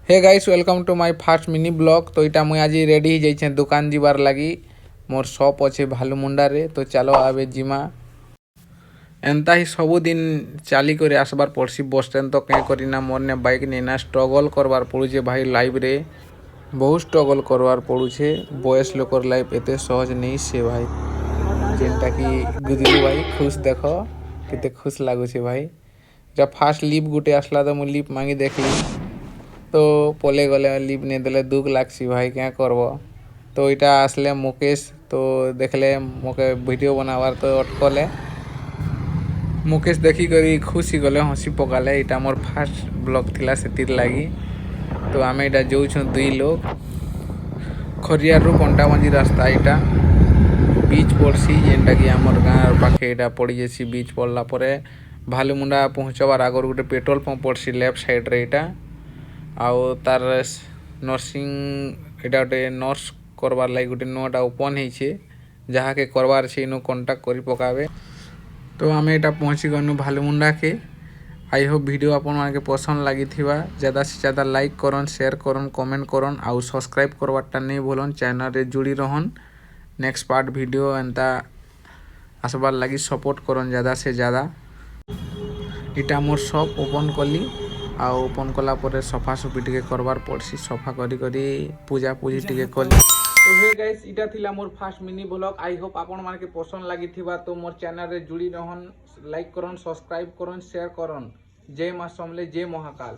Hey guys welcome to my fast mini blog. तो इटा मुई आज रेडी जाइछे दुकान जीवार लगी। मोर शॉप अच्छे भालुमुंडा रे। तो चलो आबे जिमा एंता ही सबुदिन चाली कर आसबार पड़सी बस स्टैंड तो कहीं करीना मोर ने बाइक नेना स्ट्रगल करवार पड़ुछे भाई। लाइफ रे बहुत स्ट्रगल करवार पड़ुछे। बयस लोकर लाइफ एते सहज नहीं से भाई। जेनटा कि गुदलू भाई खुश देख केते खुश लागुछे भाई। जब फास्ट लिप गुटे आसला तो मुझे लिप मांगी देखली तो पले गले लिप नहीं देले दुख लागसी भाई क्या करब। तो इटा आसले मुकेश तो देखले मोके वीडियो बनावार तो अटकले मुकेश देखी करी खुशी गले हसी पकाले। इटा मोर फास्ट ब्लॉग थिला सेतिर लागी। तो आमे इटा जाऊँ दुई लोग खरियार रु कंटाबांजी रास्ता इटा बीच पड़सी जेनटा कि आमर गाँव पाखे इटा पड़ जासी। बीच पड़ला परे भालुमुंडा पहुँचबार आगर गोटे पेट्रोल पंप पड़सी लेफ्ट साइड रे इटा आउ तार नर्सिंग इटा गोटे नर्स करवार लगी गोटे नुआटा ओपन होइछे जहाँ के करवार छे इनु कांटेक्ट करी पकावे। तो आमे इटा पहुँची गनु भालुमुंडा के। आई होप वीडियो आपन माने के पसंद लगी थिबा। ज़्यादा से ज़्यादा लाइक करन शेयर करन कमेंट करन आउ सब्सक्राइब करवाटा नहीं भूलन। चैनल रे जुड़ी रहन। नेक्स्ट पार्ट वीडियो एंता आसबार लगी सपोर्ट करन ज़्यादा से ज़्यादा। इटा मोर शॉप ओपन कली आउ ओपन कला परे सफा सुफी टिके करवार पड़सी। सफा करी करी पूजा पूजी टिके कली। तो हे गाइस इटा थिला मोर first mini blog. I hope आपन माने के पसंद लगी थिबा। तो मोर चैनल रे जुड़ी रहन लाइक करन सब्सक्राइब करन शेयर करन। जय मां समले जय महाकाल।